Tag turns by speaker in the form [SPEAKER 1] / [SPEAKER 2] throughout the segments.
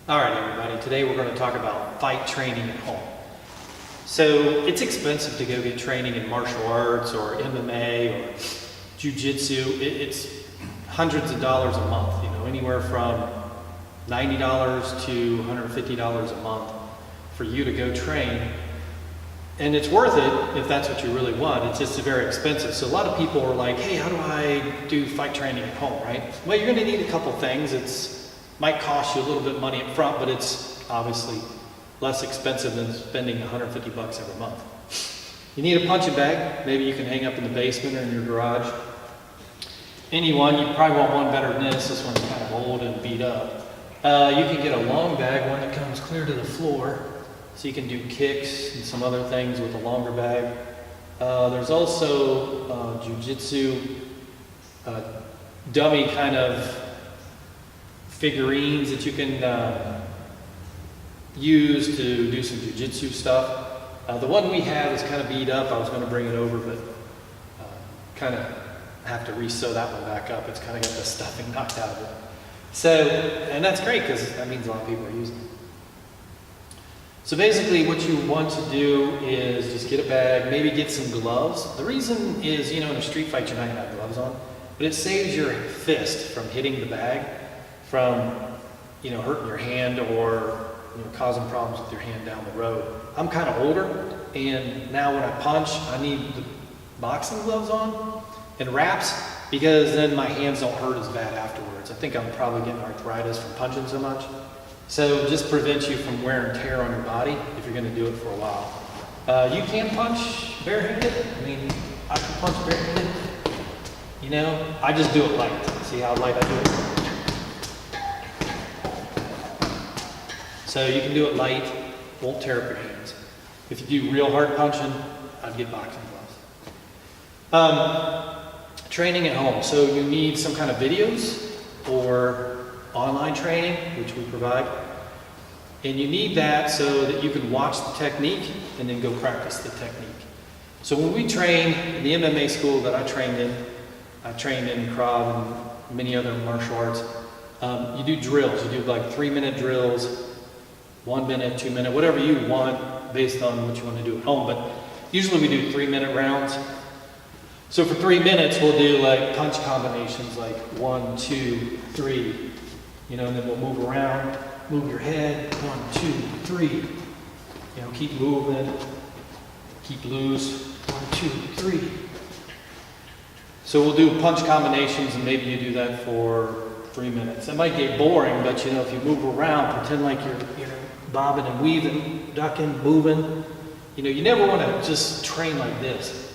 [SPEAKER 1] All right, everybody, today we're going to talk about fight training at home. So it's expensive to go get training in martial arts or MMA or jiu-jitsu. It's hundreds of dollars a month, anywhere from $90 to $150 a month for you to go train. And it's worth it if that's what you really want. It's just very expensive. So a lot of people are like, hey, how do I do fight training at home, right? Well, you're going to need a couple things. Might cost you a little bit of money up front, but it's obviously less expensive than spending $150 every month. You need a punching bag. Maybe you can hang up in the basement or in your garage. Anyone, you probably want one better than this. This one's kind of old and beat up. You can get a long bag, one that comes clear to the floor, so you can do kicks and some other things with a longer bag. There's also jiu-jitsu dummy kind of figurines that you can use to do some jiu-jitsu stuff. The one we have is kind of beat up. I was going to bring it over, but kind of have to re-sew that one back up. It's kind of got the stuffing knocked out of it. So, and that's great because that means a lot of people are using it. So basically what you want to do is just get a bag, maybe get some gloves. The reason is, in a street fight you're not going to have gloves on, but it saves your fist from hitting the bag, from hurting your hand or causing problems with your hand down the road. I'm kind of older, and now when I punch, I need the boxing gloves on and wraps because then my hands don't hurt as bad afterwards. I think I'm probably getting arthritis from punching so much. So just prevents you from wear and tear on your body if you're going to do it for a while. You can punch barehanded. I mean, I can punch barehanded. I just do it light. See how light I do it? So you can do it light, won't tear up your hands. If you do real hard punching, I'd get boxing gloves. Training at home. So you need some kind of videos or online training, which we provide. And you need that so that you can watch the technique and then go practice the technique. So when we train in the MMA school that I trained in Krav and many other martial arts, you do drills. You do like 3-minute drills, 1 minute, 2 minute, whatever you want based on what you want to do at home. But usually we do 3-minute rounds. So for 3 minutes, we'll do like punch combinations like 1, 2, 3, and then we'll move around, move your head, 1, 2, 3, keep moving, keep loose, 1, 2, 3. So we'll do punch combinations and maybe you do that for 3 minutes. It might get boring, but if you move around, pretend like you're bobbing and weaving, ducking, moving. You never want to just train like this.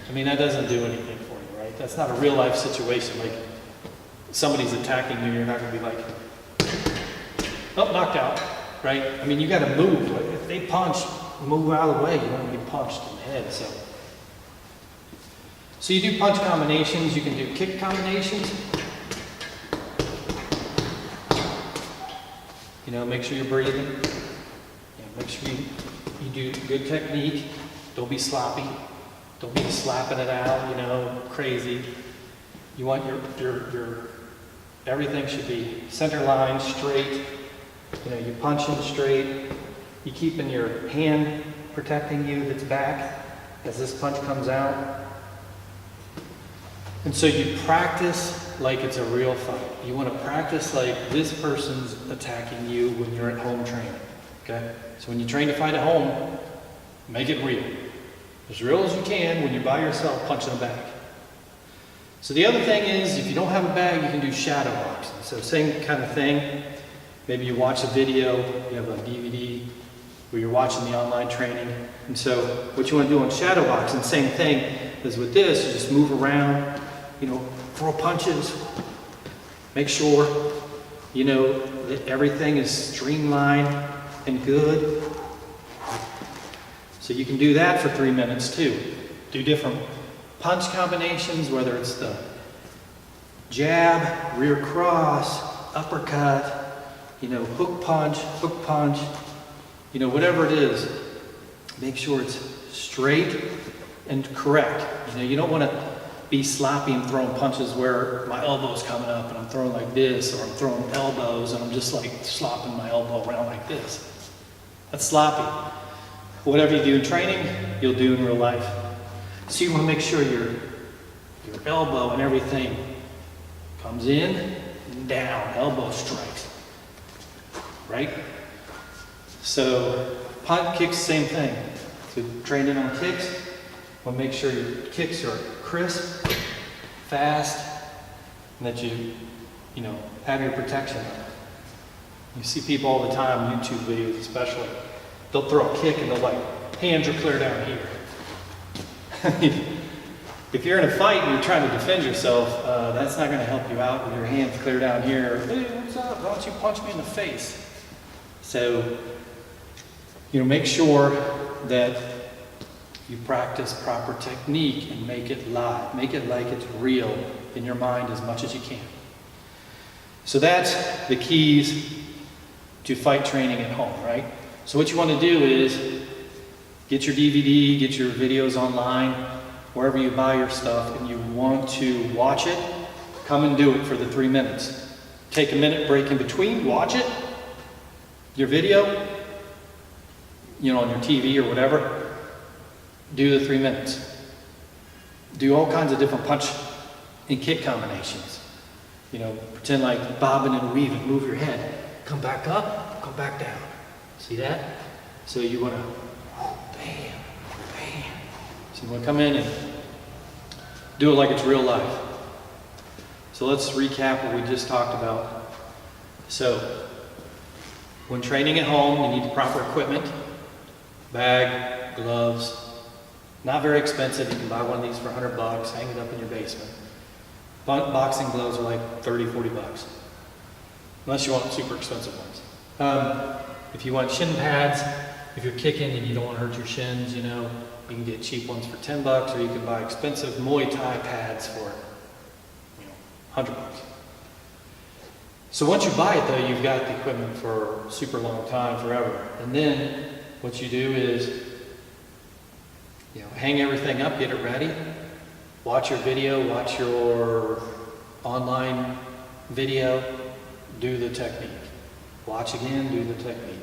[SPEAKER 1] I mean, that doesn't do anything for you, right? That's not a real life situation. Like somebody's attacking you, you're not going to be like, oh, knocked out, right? I mean, you got to move. Like, if they punch, move out of the way. You don't want to get punched in the head. So you do punch combinations. You can do kick combinations. Make sure you're breathing. Make sure you do good technique. Don't be sloppy. Don't be slapping it out, crazy. You want your everything should be center line, straight. You punching straight. You keeping your hand protecting you that's back as this punch comes out. And so you practice like it's a real fight. You want to practice like this person's attacking you when you're at home training, okay? So when you train to fight at home, make it real. As real as you can when you're by yourself punching a bag. So the other thing is, if you don't have a bag, you can do shadow boxing. So same kind of thing. Maybe you watch a video, you have a DVD, where you're watching the online training. And so what you want to do on shadow boxing, same thing as with this, you just move around, throw punches, make sure, that everything is streamlined and good. So you can do that for 3 minutes too. Do different punch combinations, whether it's the jab, rear cross, uppercut, hook punch, whatever it is. Make sure it's straight and correct. You don't want to be sloppy and throwing punches where my elbow's coming up and I'm throwing like this, or I'm throwing elbows and I'm just like slopping my elbow around like this. That's sloppy. Whatever you do in training, you'll do in real life. So you want to make sure your elbow and everything comes in and down, elbow strikes, right? So punt, kicks, same thing. So training on kicks, want to make sure your kicks are crisp, fast, and that you have your protection on. You see people all the time, YouTube videos especially, they'll throw a kick and they'll like, hands are clear down here. If you're in a fight and you're trying to defend yourself, that's not going to help you out with your hands clear down here. Hey, what's up? Why don't you punch me in the face? So, make sure that you practice proper technique and make it live. Make it like it's real in your mind as much as you can. So that's the keys to fight training at home, right? So what you want to do is get your DVD, get your videos online, wherever you buy your stuff, and you want to watch it, come and do it for the 3 minutes. Take a minute break in between, watch it, your video, on your TV or whatever, do the 3 minutes. Do all kinds of different punch and kick combinations. Pretend like bobbing and weaving, move your head, come back up, come back down. See that? So you want to, bam, bam. So you want to come in and do it like it's real life. So let's recap what we just talked about. So, when training at home, you need the proper equipment, bag, gloves. Not very expensive. You can buy one of these for $100, hang it up in your basement. Boxing gloves are like $30, $40. Unless you want super expensive ones. If you want shin pads, if you're kicking and you don't want to hurt your shins, you can get cheap ones for $10, or you can buy expensive Muay Thai pads for, $100. So once you buy it though, you've got the equipment for a super long time, forever. And then what you do is, hang everything up, get it ready, watch your video, watch your online video, do the technique. Watch again, do the technique.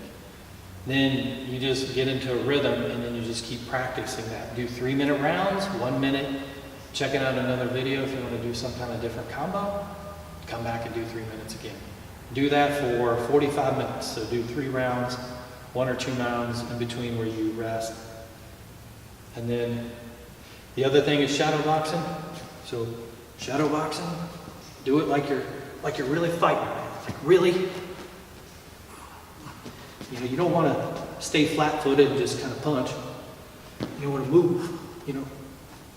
[SPEAKER 1] Then you just get into a rhythm and then you just keep practicing that. Do 3-minute rounds, 1 minute, checking out another video if you want to do some kind of different combo, come back and do 3 minutes again. Do that for 45 minutes. So do 3 rounds, 1 or 2 rounds in between where you rest. And then the other thing is shadow boxing. So shadow boxing, do it like you're really fighting. Like really, you don't want to stay flat-footed and just kind of punch. You want to move.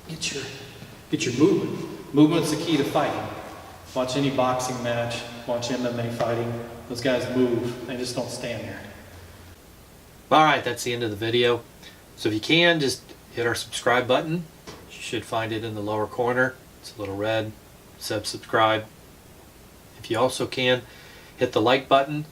[SPEAKER 1] Get your movement. Movement's the key to fighting. Watch any boxing match. Watch MMA fighting. Those guys move. They just don't stand there. All right, that's the end of the video. So if you can, just hit our subscribe button. You should find it in the lower corner. It's a little red. Subscribe. If you also can, hit the like button.